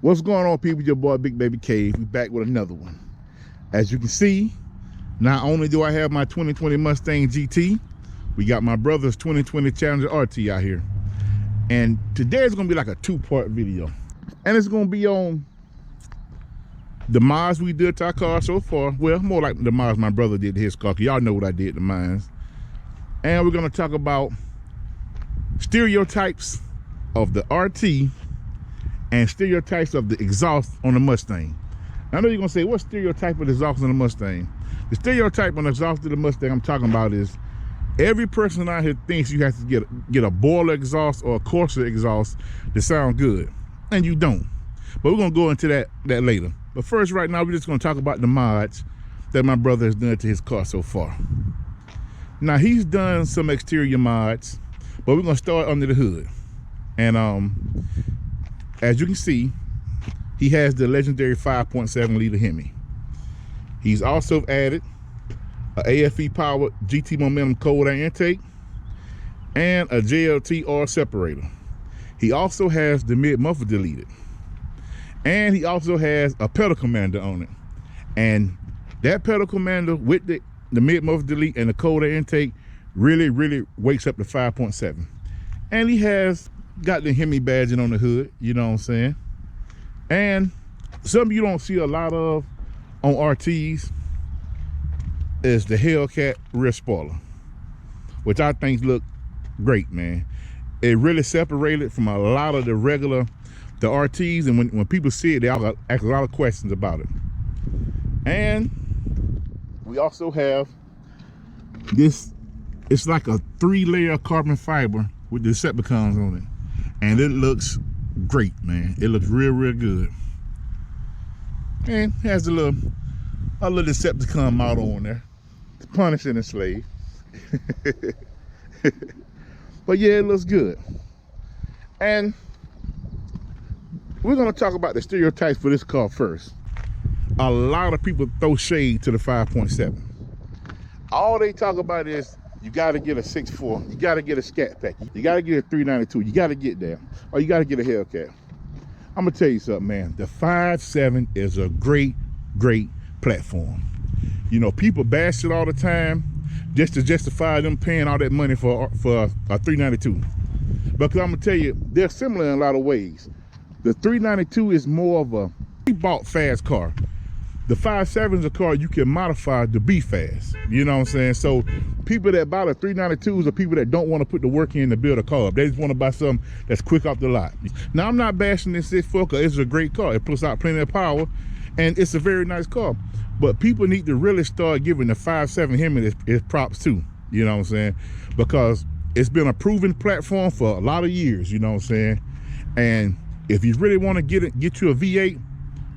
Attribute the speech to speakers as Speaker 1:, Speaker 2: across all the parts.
Speaker 1: What's going on, people? Your boy Big Baby Cave. We back with another one. As you can see, not only do I have my 2020 Mustang GT, we got my brother's 2020 Challenger RT out here. And today is gonna be like a two-part video. And it's gonna be on the mods we did to our car so far. Well, more like the mods my brother did to his car, because y'all know what I did to mine. And we're gonna talk about stereotypes of the RT and stereotypes of the exhaust on the Mustang. Now, I know you're gonna say, what stereotype of the exhaust on the Mustang? The stereotype on the exhaust of the Mustang I'm talking about is every person out here thinks you have to get a boiler exhaust or a Corsa exhaust to sound good, and you don't. But we're gonna go into that later. But first, right now, we're just gonna talk about the mods that my brother has done to his car so far. Now, he's done some exterior mods, but we're gonna start under the hood. And as you can see, he has the legendary 5.7 liter Hemi. He's also added a AFE powered GT Momentum cold air intake and a JLT-R separator. He also has the mid muffler deleted, and he also has a pedal commander on it. And that pedal commander with the mid muffler delete and the cold air intake really wakes up the 5.7. And he has got the Hemi badging on the hood, you know what I'm saying? And something you don't see a lot of on RTs is the Hellcat rear spoiler, which I think look great, man. It really separated from a lot of the RTs, and when people see it, they all ask a lot of questions about it. And we also have this, it's like a 3-layer carbon fiber with the Decepticons on it. And it looks great, man. It looks real good. And has a little Decepticon model on there. The Punisher and the Slave. But yeah, it looks good. And we're gonna talk about the stereotypes for this car first. A lot of people throw shade to the 5.7. All they talk about is, you gotta get a 6.4, you gotta get a Scat Pack, you gotta get a 392, you gotta get there, or you gotta get a Hellcat. I'm gonna tell you something, man. The 5.7 is a great platform. You know, people bash it all the time just to justify them paying all that money for a 392. Because I'm gonna tell you, they're similar in a lot of ways. The 392 is more of a pre-bought fast car. The 5.7 is a car you can modify to be fast. You know what I'm saying? So people that buy the 392s are people that don't want to put the work in to build a car. They just want to buy something that's quick off the lot. Now, I'm not bashing this 6.4 car. It's a great car. It puts out plenty of power, and it's a very nice car. But people need to really start giving the 5.7 Hemi its props too. You know what I'm saying? Because it's been a proven platform for a lot of years. You know what I'm saying? And if you really want to get you a V8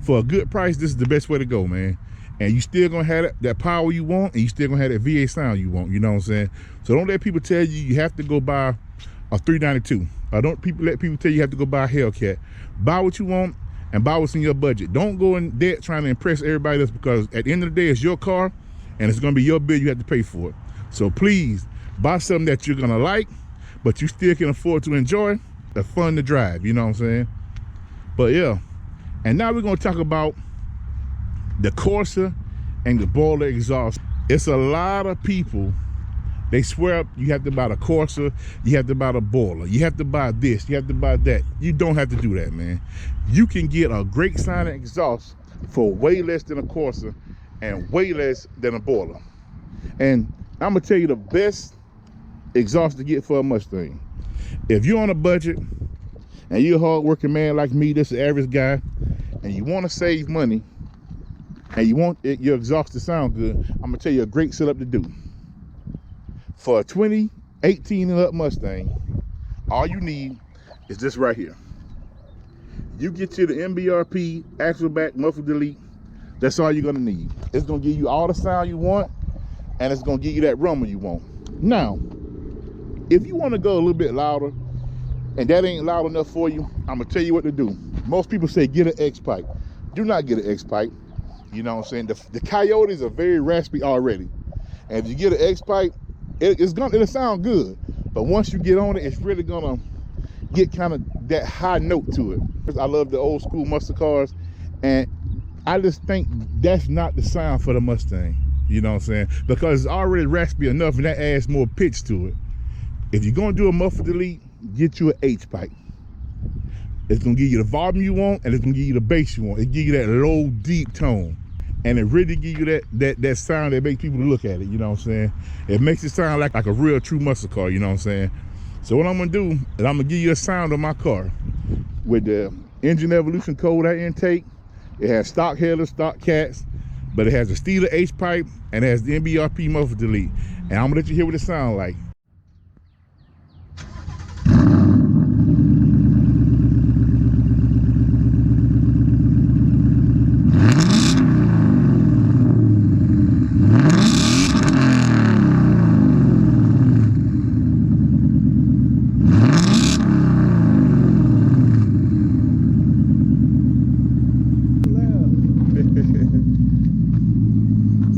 Speaker 1: for a good price, this is the best way to go, man. And you still gonna have that power you want, and you still gonna have that V8 sound you want, you know what I'm saying? So don't let people tell you have to go buy a 392. Or don't let people tell you have to go buy a Hellcat. Buy what you want and buy what's in your budget. Don't go in debt trying to impress everybody else, because at the end of the day, it's your car, and it's gonna be your bill, you have to pay for it. So please, buy something that you're gonna like, but you still can afford to enjoy, that's fun to drive, you know what I'm saying? But yeah. And now we're gonna talk about the Corsa and the boiler exhaust. It's a lot of people, they swear you have to buy the Corsa, you have to buy the boiler, you have to buy this, you have to buy that. You don't have to do that, man. You can get a great sounding exhaust for way less than a Corsa and way less than a boiler. And I'm gonna tell you the best exhaust to get for a Mustang. If you're on a budget and you're a hard-working man like me, this is the average guy, and you want to save money, and you want your exhaust to sound good, I'm gonna tell you a great setup to do. For a 2018 and up Mustang, all you need is this right here. You get you the MBRP axle back muffler delete. That's all you're gonna need. It's gonna give you all the sound you want, and it's gonna give you that rumble you want. Now, if you want to go a little bit louder, and that ain't loud enough for you, I'm gonna tell you what to do. Most people say get an X pipe. Do not get an X pipe. You know what I'm saying? The Coyotes are very raspy already. And if you get an X pipe, it'll sound good. But once you get on it, it's really gonna get kind of that high note to it. I love the old school muscle cars, and I just think that's not the sound for the Mustang. You know what I'm saying? Because it's already raspy enough, and that adds more pitch to it. If you're gonna do a muffler delete, get you an H pipe. It's gonna give you the volume you want, and it's gonna give you the bass you want. It give you that low, deep tone, and it really give you that sound that makes people look at it. You know what I'm saying? It makes it sound like a real, true muscle car. You know what I'm saying? So what I'm gonna do is I'm gonna give you a sound on my car with the engine evolution code I intake. It has stock headers, stock cats, but it has the STEEDA H pipe and it has the MBRP muffler delete. And I'm gonna let you hear what it sounds like.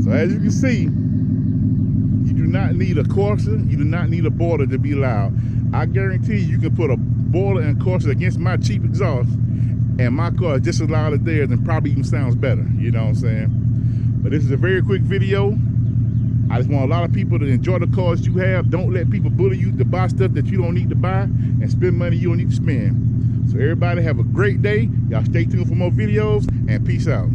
Speaker 1: So as you can see, you do not need a Corsa, you do not need a boiler to be loud. I guarantee you can put a boiler and Corsa against my cheap exhaust, and my car is just as loud as theirs and probably even sounds better, you know what I'm saying? But this is a very quick video. I just want a lot of people to enjoy the cars you have. Don't let people bully you to buy stuff that you don't need to buy and spend money you don't need to spend. So everybody have a great day. Y'all stay tuned for more videos, and peace out.